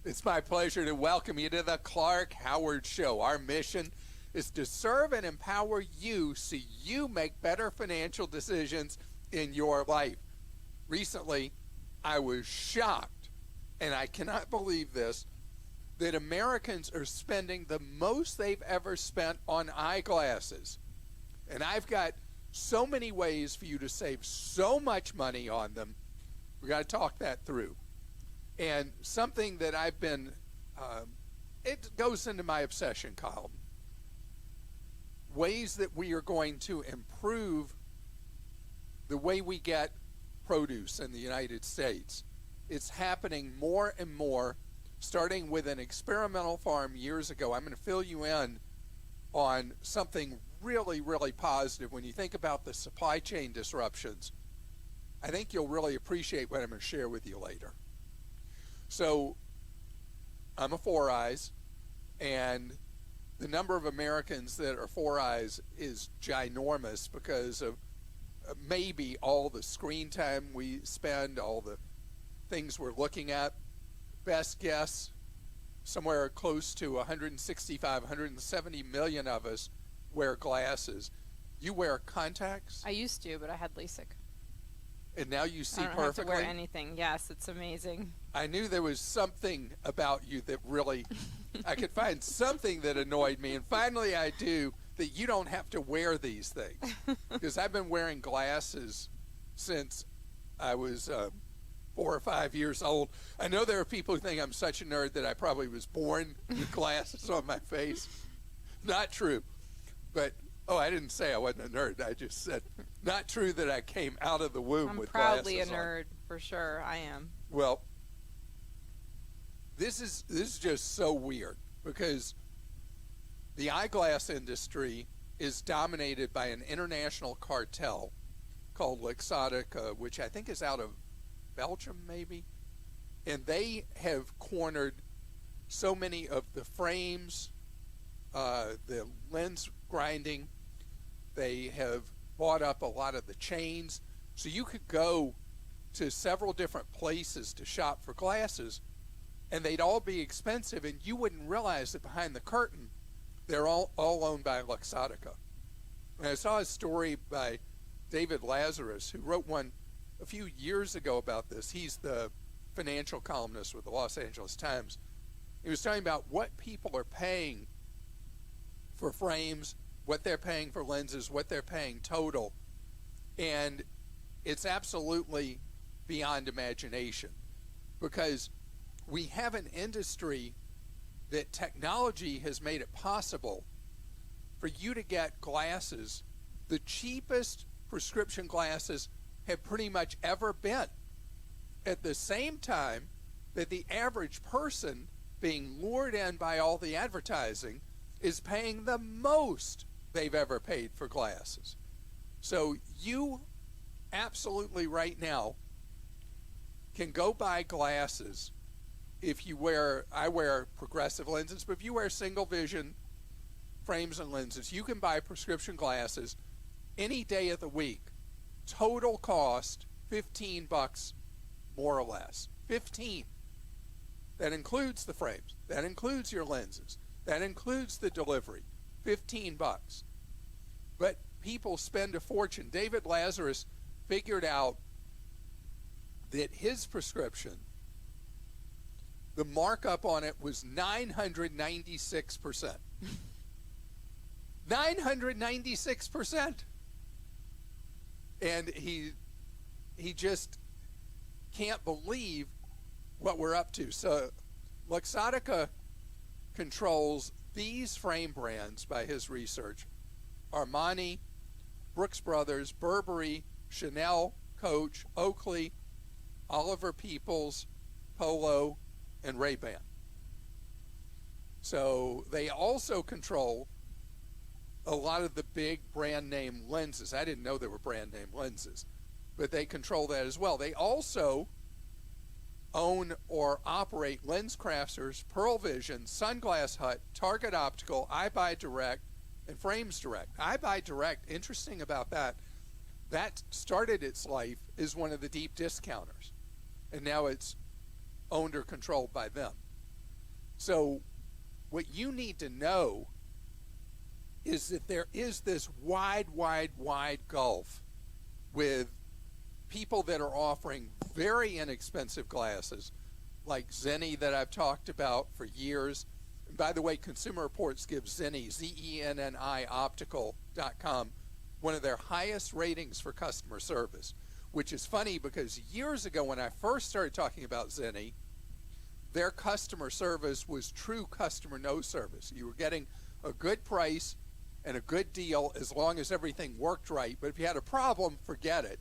It's my pleasure to welcome you to the Clark Howard Show. Our mission is to serve and empower you so you make better financial decisions in your life. Recently, I was shocked, and I cannot believe this, that Americans are spending the most they've ever spent on eyeglasses. And I've got so many ways for you to save so much money on them. We got to talk that through. And something that I've been, it goes into my obsession column. Ways that we are going to improve the way we get produce in the United States. It's happening more and more, starting with an experimental farm years ago. I'm going to fill you in on something really, really positive. When you think about the supply chain disruptions, I think you'll really appreciate what I'm going to share with you later. So I'm a Four Eyes, and the number of Americans that are Four Eyes is ginormous because of maybe all the screen time we spend, all the things we're looking at. Best guess, somewhere close to 165, 170 million of us wear glasses. You wear contacts? I used to, but I had LASIK. And now you see I don't perfectly? have to wear anything. Yes, it's amazing. I knew there was something about you that really, I could find something that annoyed me. And finally I do, that you don't have to wear these things. Because I've been wearing glasses since I was 4 or 5 years old. I know there are people who think I'm such a nerd that I probably was born with glasses on my face. Not true. But, I didn't say I wasn't a nerd. I just said, not true that I came out of the womb with glasses on. I'm proudly a nerd, for sure. I am. Well, this is just so weird because the eyeglass industry is dominated by an international cartel called Luxottica, which I think is out of Belgium, maybe. And they have cornered so many of the frames, the lens grinding. They have bought up a lot of the chains. So you could go to several different places to shop for glasses, and they'd all be expensive, and you wouldn't realize that behind the curtain, they're all owned by Luxottica. And I saw a story by David Lazarus, who wrote one a few years ago about this. He's the financial columnist with the Los Angeles Times. He was talking about what people are paying for frames, what they're paying for lenses, what they're paying total. And it's absolutely beyond imagination because we have an industry that technology has made it possible for you to get glasses. The cheapest prescription glasses have pretty much ever been. At the same time that the average person being lured in by all the advertising is paying the most they've ever paid for glasses. So you absolutely right now can go buy glasses if you wear, I wear progressive lenses, but if you wear single vision frames and lenses, you can buy prescription glasses any day of the week. Total cost $15 more or less. 15. That includes the frames. That includes your lenses. That includes the delivery. $15. But people spend a fortune. David Lazarus figured out that his prescription, the markup on it was 996%. 996%. And he just can't believe what we're up to. So Luxottica controls these frame brands by his research: Armani, Brooks Brothers, Burberry, Chanel, Coach, Oakley, Oliver Peoples, Polo, and Ray-Ban. So they also control a lot of the big brand name lenses. I didn't know there were brand name lenses, but they control that as well. They also own or operate Lens Crafters, Pearl Vision, Sunglass Hut, Target Optical, iBuy Direct, and Frames Direct. iBuy Direct, interesting about that, that started its life as one of the deep discounters, and now it's owned or controlled by them. So what you need to know is that there is this wide gulf with people that are offering very inexpensive glasses, like Zenni that I've talked about for years. And by the way, Consumer Reports gives Zenni, Zenni, optical.com, one of their highest ratings for customer service, which is funny because years ago when I first started talking about Zenni, their customer service was true customer no service. You were getting a good price and a good deal as long as everything worked right. But if you had a problem, forget it.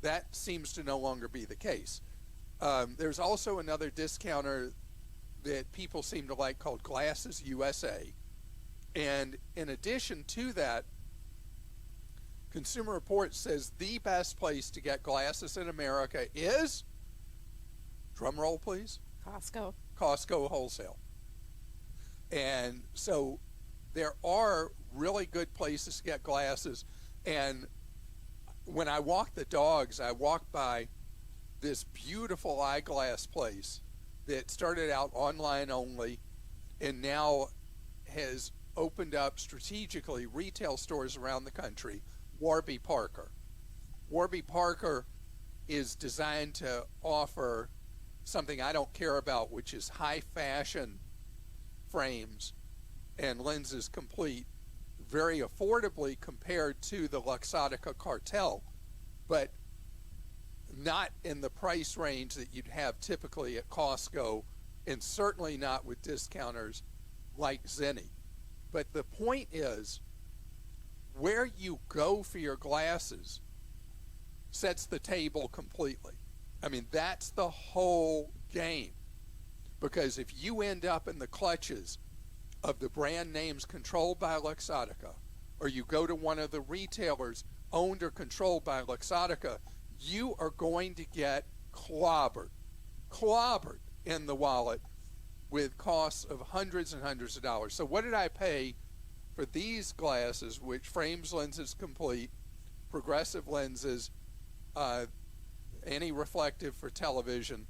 That seems to no longer be the case. There's also another discounter that people seem to like called Glasses USA. And in addition to that, Consumer Reports says the best place to get glasses in America is, drum roll please, Costco Wholesale. And so there are really good places to get glasses. And when I walk the dogs, I walk by this beautiful eyeglass place that started out online only and now has opened up strategically retail stores around the country. Warby Parker. Warby Parker is designed to offer something I don't care about, which is high fashion frames and lenses complete very affordably compared to the Luxottica cartel, but not in the price range that you'd have typically at Costco, and certainly not with discounters like Zenni. But the point is, where you go for your glasses sets the table completely. I mean, that's the whole game. Because if you end up in the clutches of the brand names controlled by Luxottica, or you go to one of the retailers owned or controlled by Luxottica, you are going to get clobbered in the wallet with costs of hundreds and hundreds of dollars. So what did I pay for these glasses, which frames lenses complete, progressive lenses, anti-reflective for television?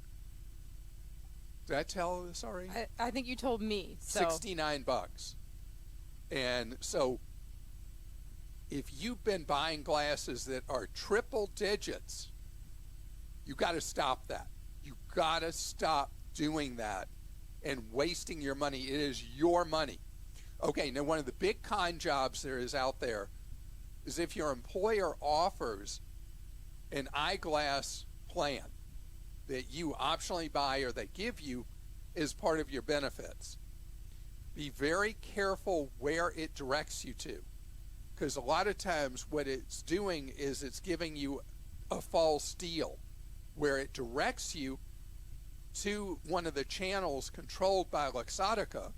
Did I tell this already? I think you told me. So. $69. And so if you've been buying glasses that are triple digits, you got to stop that. You got to stop doing that and wasting your money. It is your money. Okay, now one of the big con jobs there is out there is if your employer offers an eyeglass plan that you optionally buy or they give you as part of your benefits. Be very careful where it directs you to, because a lot of times what it's doing is it's giving you a false deal where it directs you to one of the channels controlled by Luxottica,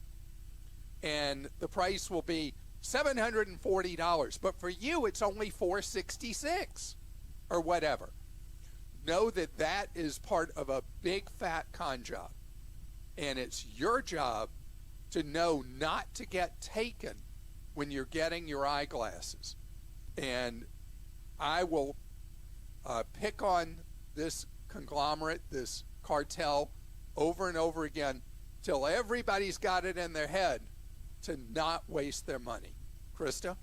and the price will be $740, but for you it's only $466 or whatever. Know that that is part of a big fat con job, and it's your job to know not to get taken when you're getting your eyeglasses. And I will pick on this conglomerate, this cartel, over and over again till everybody's got it in their head to not waste their money. Christa?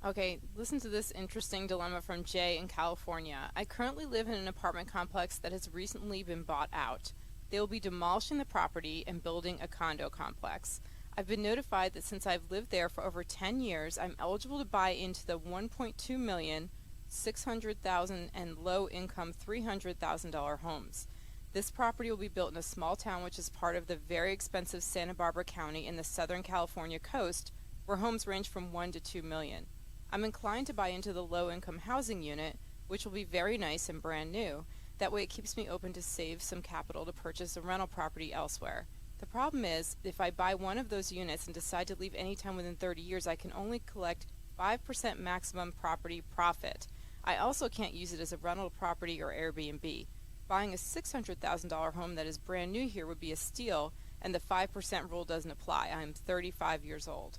Okay, listen to this interesting dilemma from Jay in California. I currently live in an apartment complex that has recently been bought out. They will be demolishing the property and building a condo complex. I've been notified that since I've lived there for over 10 years, I'm eligible to buy into the $1.2 million, $600,000, and low-income $300,000 homes. This property will be built in a small town which is part of the very expensive Santa Barbara County in the Southern California coast, where homes range from $1 to $2 million. I'm inclined to buy into the low-income housing unit, which will be very nice and brand new. That way it keeps me open to save some capital to purchase a rental property elsewhere. The problem is, if I buy one of those units and decide to leave anytime within 30 years, I can only collect 5% maximum property profit. I also can't use it as a rental property or Airbnb. Buying a $600,000 home that is brand new here would be a steal, and the 5% rule doesn't apply. I am 35 years old.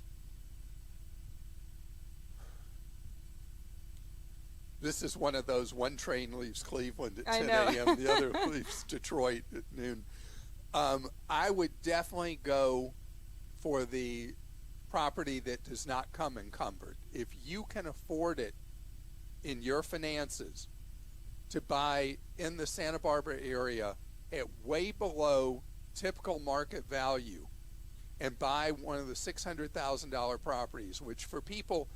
This is one of those, one train leaves Cleveland at I 10 know. a.m., the other leaves Detroit at noon. I would definitely go for the property that does not come encumbered. If you can afford it in your finances to buy in the Santa Barbara area at way below typical market value and buy one of the $600,000 properties, which for people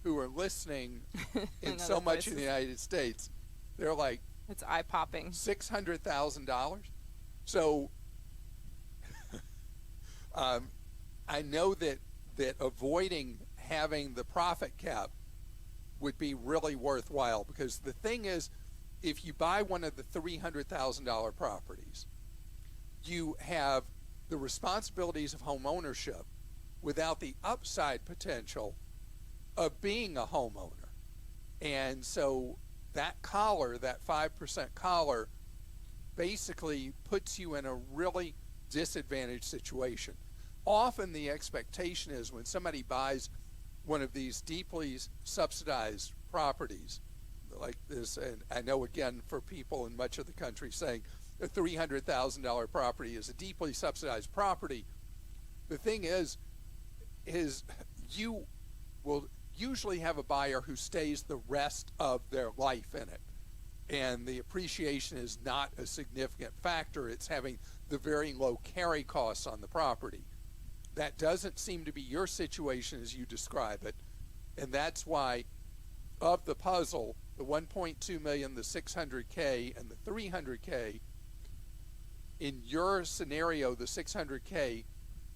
who are listening in so much in the United States, they're like, it's eye-popping. $600,000? So I know that avoiding having the profit cap would be really worthwhile, because the thing is, if you buy one of the $300,000 properties, you have the responsibilities of home ownership without the upside potential of being a homeowner. And so that collar, that 5% collar, basically puts you in a really disadvantaged situation. Often the expectation is when somebody buys one of these deeply subsidized properties like this, and I know again for people in much of the country saying a $300,000 property is a deeply subsidized property, the thing is you will usually have a buyer who stays the rest of their life in it, and the appreciation is not a significant factor. It's having the very low carry costs on the property. That doesn't seem to be your situation as you describe it, and that's why of the puzzle, the 1.2 million, the 600K, and the 300K, in your scenario, the 600K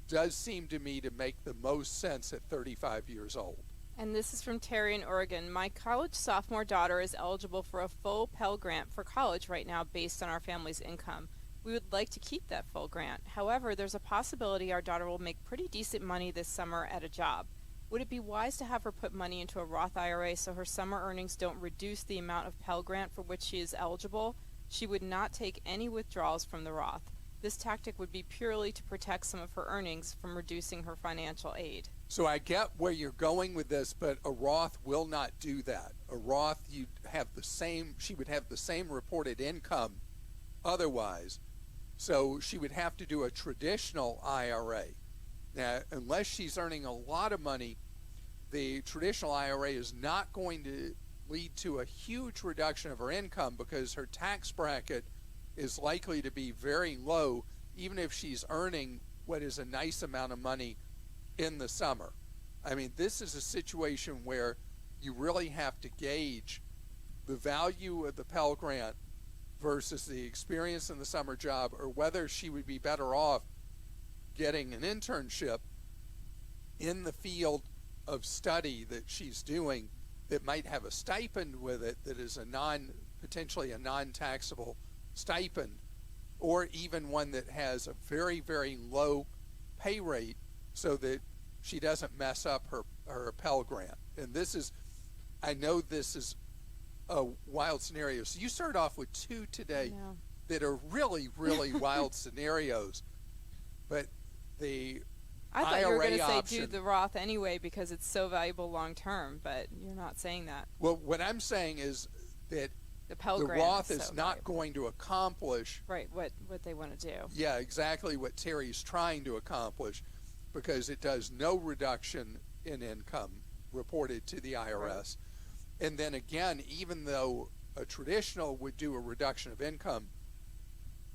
does seem to me to make the most sense at 35 years old. And this is from Terry in Oregon. My college sophomore daughter is eligible for a full Pell Grant for college right now based on our family's income. We would like to keep that full grant. However, there's a possibility our daughter will make pretty decent money this summer at a job. Would it be wise to have her put money into a Roth IRA so her summer earnings don't reduce the amount of Pell Grant for which she is eligible? She would not take any withdrawals from the Roth. This tactic would be purely to protect some of her earnings from reducing her financial aid. So I get where you're going with this, but a Roth will not do that. A Roth, she would have the same reported income otherwise. So she would have to do a traditional IRA. Now, unless she's earning a lot of money, the traditional IRA is not going to lead to a huge reduction of her income because her tax bracket is likely to be very low, even if she's earning what is a nice amount of money in the summer. I mean, this is a situation where you really have to gauge the value of the Pell Grant versus the experience in the summer job, or whether she would be better off getting an internship in the field of study that she's doing that might have a stipend with it that is potentially a non-taxable stipend, or even one that has a very, very low pay rate so that she doesn't mess up her Pell Grant. And I know this is a wild scenario. So you start off with two today that are really, really wild scenarios. But the I thought IRA you were going to say option, do the Roth anyway because it's so valuable long term, but you're not saying that. Well, what I'm saying is that the Pell the Grant Roth is is so not valuable. going to accomplish what they want to do. Yeah, exactly what Terry's trying to accomplish, because it does no reduction in income reported to the IRS. Right. And then again, even though a traditional would do a reduction of income,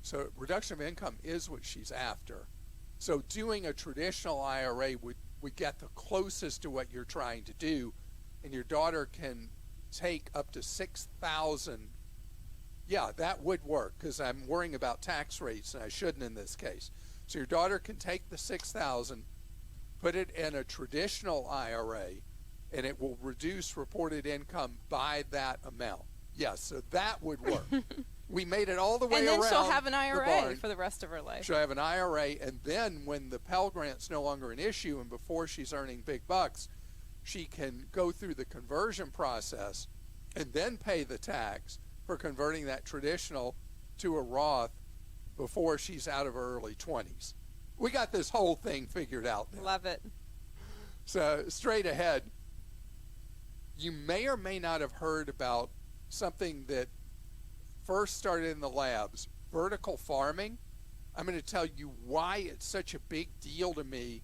so reduction of income is what she's after. So doing a traditional IRA would get the closest to what you're trying to do, and your daughter can take up to $6,000. Yeah, that would work, because I'm worrying about tax rates, and I shouldn't in this case. So your daughter can take the $6,000, put it in a traditional IRA, and it will reduce reported income by that amount. Yes, so that would work. We made it all the way around. And then she'll have an the IRA barn. for the rest of her life. She'll have an IRA, and then when the Pell Grant's no longer an issue and before she's earning big bucks, she can go through the conversion process and then pay the tax for converting that traditional to a Roth before she's out of her early 20s. We got this whole thing figured out now. Love it. So straight ahead, you may or may not have heard about something that first started in the labs, vertical farming. I'm going to tell you why it's such a big deal to me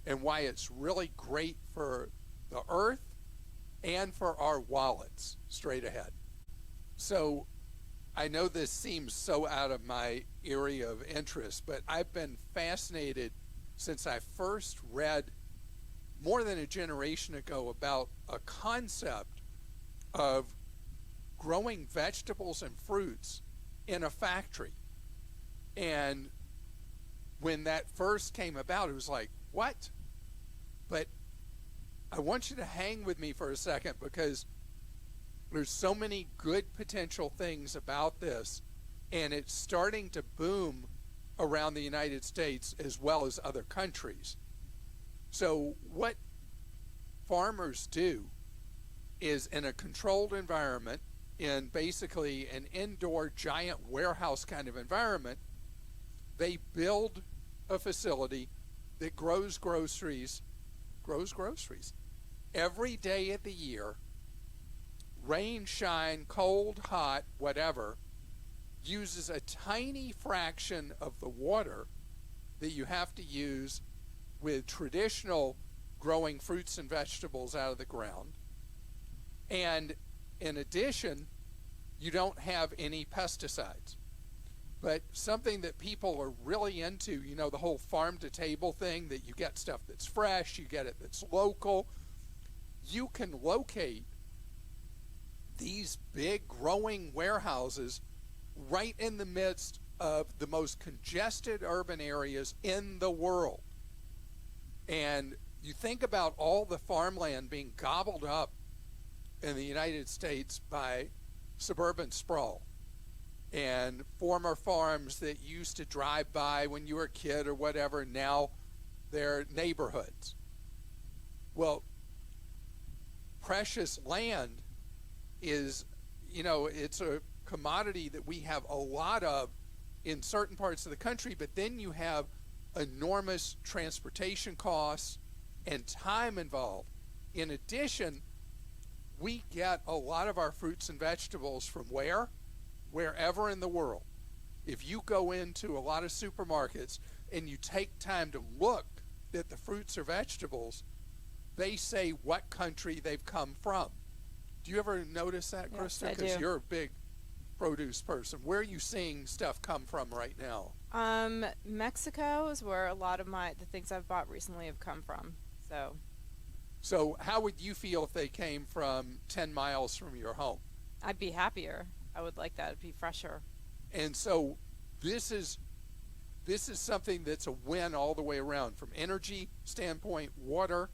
and why it's really great for the earth and for our wallets straight ahead. So I know this seems so out of my area of interest, but I've been fascinated since I first read more than a generation ago about a concept of growing vegetables and fruits in a factory. And when that first came about, it was like, what? But I want you to hang with me for a second, because there's so many good potential things about this, and it's starting to boom around the United States as well as other countries. So what farmers do is, in a controlled environment, in basically an indoor giant warehouse kind of environment, they build a facility that grows groceries every day of the year, rain, shine, cold, hot, whatever, uses a tiny fraction of the water that you have to use with traditional growing fruits and vegetables out of the ground. And in addition, you don't have any pesticides. But something that people are really into, you know, the whole farm to table thing, that you get stuff that's fresh, you get it that's local. You can locate these big growing warehouses right in the midst of the most congested urban areas in the world. And you think about all the farmland being gobbled up in the United States by suburban sprawl and former farms that you used to drive by when you were a kid or whatever, now they're neighborhoods. Well, precious land is, you know, it's a commodity that we have a lot of in certain parts of the country, but then you have enormous transportation costs and time involved. In addition, we get a lot of our fruits and vegetables from wherever in the world. If you go into a lot of supermarkets and you take time to look at the fruits or vegetables, they say what country they've come from. Do you ever notice that, Yes, Christa? I Because do. you're a big produce person. Where are you seeing stuff come from right now? Mexico is where a lot of the things I've bought recently have come from. So how would you feel if they came from 10 miles from your home? I'd be happier. I would like that. It'd be fresher. And so this is something that's a win all the way around, from energy standpoint, water,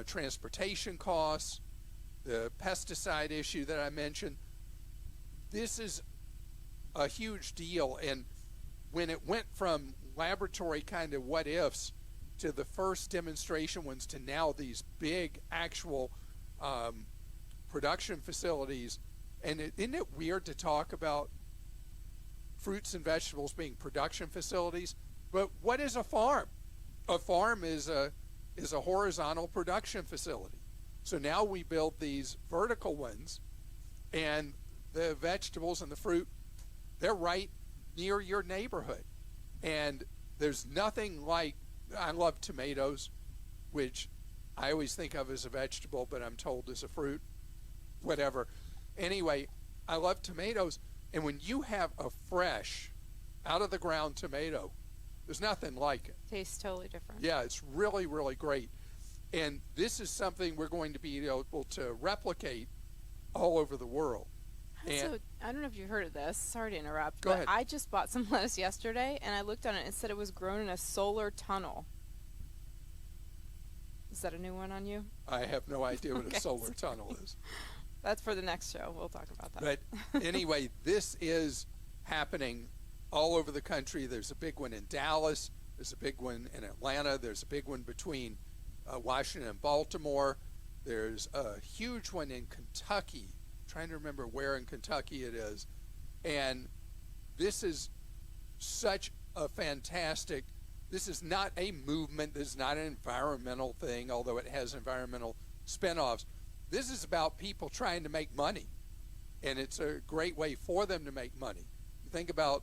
transportation costs, the pesticide issue that I mentioned. This is a huge deal. And when it went from laboratory kind of what ifs to the first demonstration ones to now these big actual production facilities, and isn't it weird to talk about fruits and vegetables being production facilities? But what is a farm? A farm is a horizontal production facility. So now we build these vertical ones, and the vegetables and the fruit, they're right near your neighborhood. And there's nothing like, I love tomatoes, which I always think of as a vegetable, but I'm told is a fruit, whatever. Anyway, I love tomatoes, and when you have a fresh, out of the ground tomato, there's nothing like it. Tastes totally different. Yeah, it's really, really great. And this is something we're going to be able to replicate all over the world. So I don't know if you've heard of this. Sorry to interrupt. Go but ahead. I just bought some lettuce yesterday, and I looked on it and it said it was grown in a solar tunnel. Is that a new one on you? I have no idea what Okay, a solar sorry. tunnel is. That's for the next show. We'll talk about that. But anyway, this is happening all over the country. There's a big one in Dallas. There's a big one in Atlanta. There's a big one between Washington and Baltimore. There's a huge one in Kentucky. I'm trying to remember where in Kentucky it is. And this is such a fantastic, this is not a movement. This is not an environmental thing, although it has environmental spinoffs. This is about people trying to make money, and it's a great way for them to make money. You think about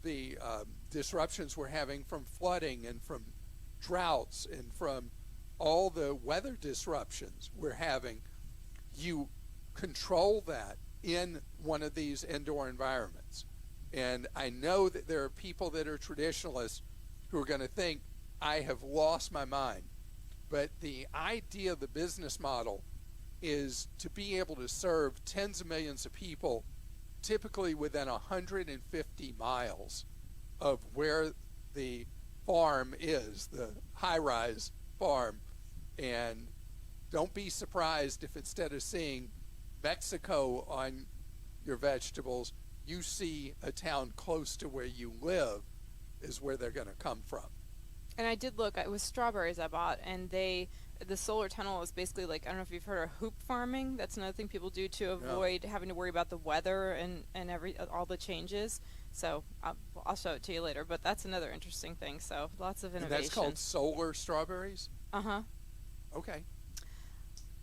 the disruptions we're having from flooding and from droughts and from all the weather disruptions we're having, you control that in one of these indoor environments. And I know that there are people that are traditionalists who are going to think I have lost my mind. But the idea of the business model is to be able to serve tens of millions of people, typically within 150 miles of where the farm is, the high-rise farm. And don't be surprised if instead of seeing Mexico on your vegetables, you see a town close to where you live is where they're going to come from. And I did look, it was strawberries I bought, and the solar tunnel is basically like, I don't know if you've heard of hoop farming. That's another thing people do to avoid having to worry about the weather and all the changes. So I'll show it to you later, but that's another interesting thing. So lots of innovation. And that's called solar strawberries? Uh-huh. Okay.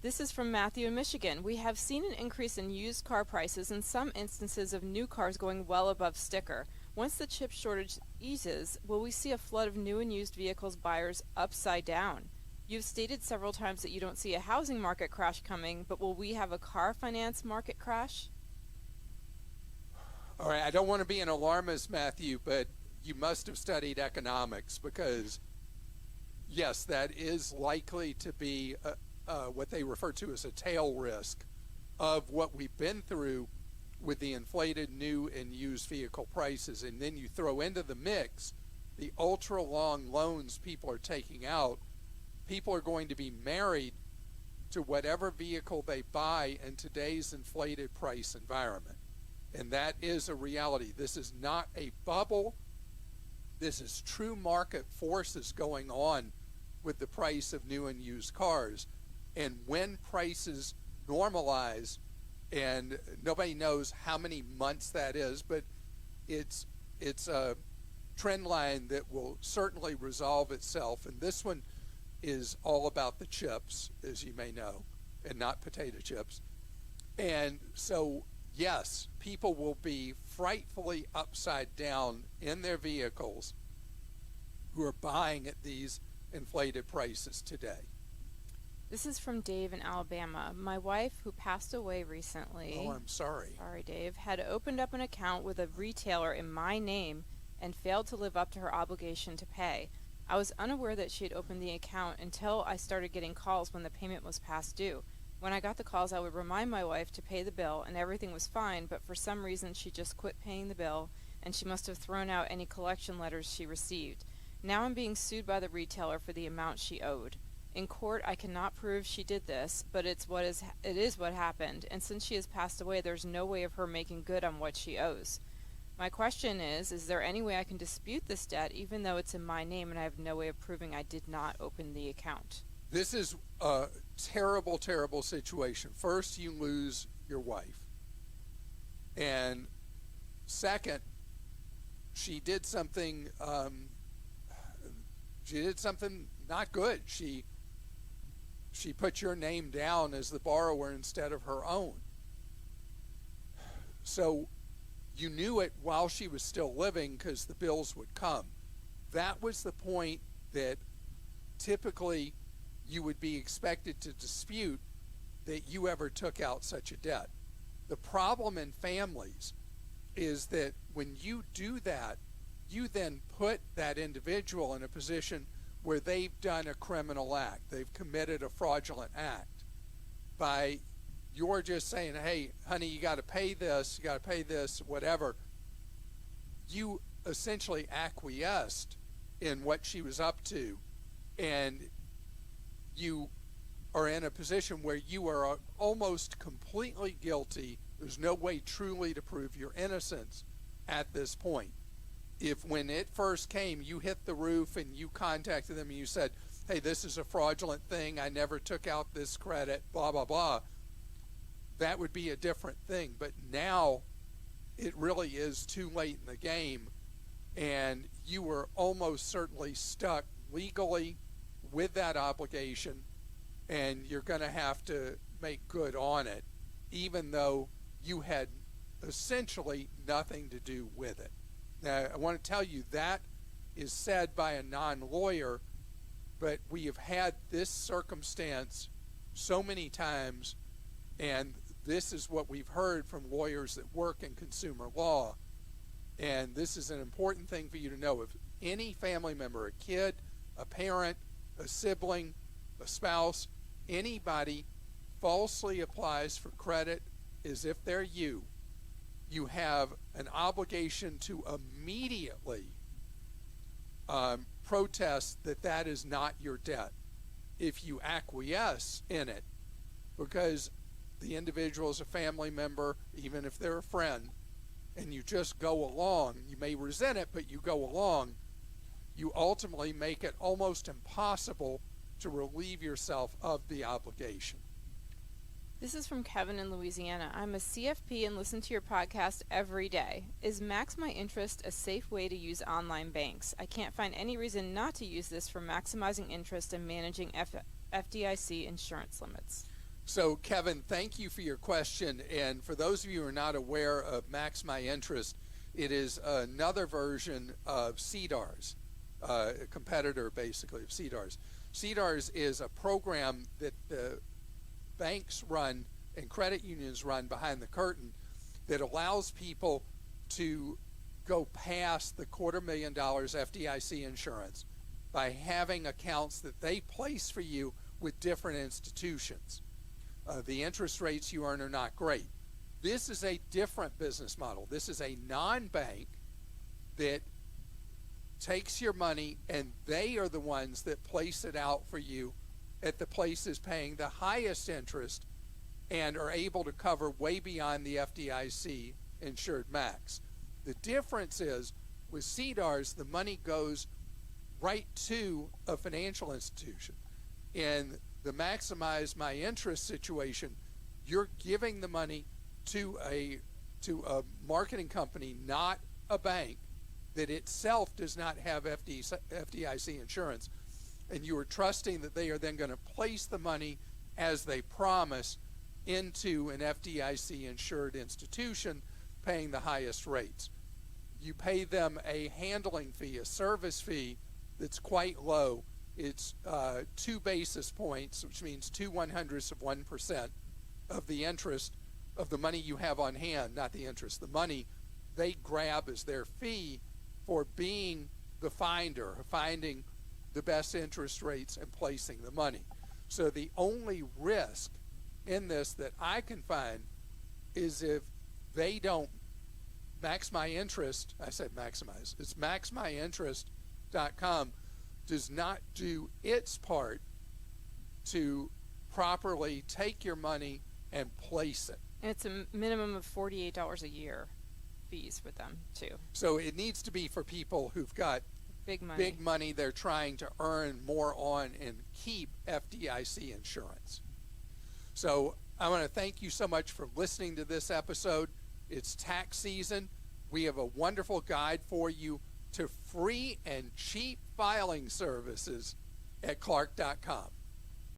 This is from Matthew in Michigan. We have seen an increase in used car prices and some instances of new cars going well above sticker. Once the chip shortage eases, will we see a flood of new and used vehicles buyers upside down? You've stated several times that you don't see a housing market crash coming, but will we have a car finance market crash? All right, I don't want to be an alarmist, Matthew, but you must have studied economics because, yes, that is likely to be what they refer to as a tail risk of what we've been through with the inflated new and used vehicle prices. And then you throw into the mix the ultra long loans people are taking out. People are going to be married to whatever vehicle they buy in today's inflated price environment. And that is a reality. This is not a bubble. This is true market forces going on with the price of new and used cars. And when prices normalize, and nobody knows how many months that is, but it's a trend line that will certainly resolve itself. And this one is all about the chips, as you may know, and not potato chips. And so, yes, people will be frightfully upside down in their vehicles who are buying at these inflated prices today. This is from Dave in Alabama. My wife, who passed away recently, Oh, I'm sorry. Sorry, Dave, had opened up an account with a retailer in my name and failed to live up to her obligation to pay. I was unaware that she had opened the account until I started getting calls when the payment was past due. When I got the calls, I would remind my wife to pay the bill, and everything was fine, but for some reason she just quit paying the bill, and she must have thrown out any collection letters she received. Now I'm being sued by the retailer for the amount she owed. In court, I cannot prove she did this, but it is what happened, and since she has passed away, there's no way of her making good on what she owes. My question is there any way I can dispute this debt even though it's in my name and I have no way of proving I did not open the account? This is a terrible, terrible situation. First, you lose your wife. And second, she did something not good. She put your name down as the borrower instead of her own. So you knew it while she was still living because the bills would come. That was the point that typically you would be expected to dispute that you ever took out such a debt. The problem in families is that when you do that, you then put that individual in a position where they've done a criminal act. They've committed a fraudulent act. By you're just saying, hey, honey, you got to pay this, whatever. You essentially acquiesced in what she was up to, and you are in a position where you are almost completely guilty. There's no way truly to prove your innocence at this point. If when it first came, you hit the roof and you contacted them and you said, hey, this is a fraudulent thing, I never took out this credit, blah, blah, blah, that would be a different thing. But now it really is too late in the game, and you were almost certainly stuck legally with that obligation, and you're going to have to make good on it, even though you had essentially nothing to do with it. Now, I want to tell you that is said by a non-lawyer, but we have had this circumstance so many times, and this is what we've heard from lawyers that work in consumer law. And this is an important thing for you to know. If any family member, a kid, a parent, a sibling, a spouse, anybody falsely applies for credit as if they're you have an obligation to immediately protest that is not your debt. If you acquiesce in it, because the individual is a family member, even if they're a friend, and you just go along, you may resent it, but you go along, you ultimately make it almost impossible to relieve yourself of the obligation. This is from Kevin in Louisiana. I'm a CFP and listen to your podcast every day. Is Max My Interest a safe way to use online banks? I can't find any reason not to use this for maximizing interest and managing FDIC insurance limits. So, Kevin, thank you for your question. And for those of you who are not aware of Max My Interest, it is another version of CDARS, a competitor basically of CDARS. CDARS is a program that the banks run and credit unions run behind the curtain that allows people to go past the $250,000 FDIC insurance by having accounts that they place for you with different institutions. The interest rates you earn are not great. This is a different business model. This is a non-bank that takes your money and they are the ones that place it out for you at the places paying the highest interest and are able to cover way beyond the FDIC insured max. The difference is with CDARS, the money goes right to a financial institution. In the Maximize My Interest situation, you're giving the money to a marketing company, not a bank, that itself does not have FDIC insurance. And you are trusting that they are then going to place the money as they promise into an FDIC insured institution paying the highest rates. You pay them a handling fee, a service fee that's quite low. It's 2 basis points, which means 0.02% of the interest of the money you have on hand, not the interest. The money they grab as their fee for being the finder, finding the best interest rates and placing the money. So the only risk in this that I can find is if they don't Max My Interest, I said maximize, it's maxmyinterest.com does not do its part to properly take your money and place it. And it's a minimum of $48 a year fees with them too. So it needs to be for people who've got big money they're trying to earn more on and keep FDIC insurance. So I want to thank you so much for listening to this episode. It's tax season. We have a wonderful guide for you to free and cheap filing services at Clark.com.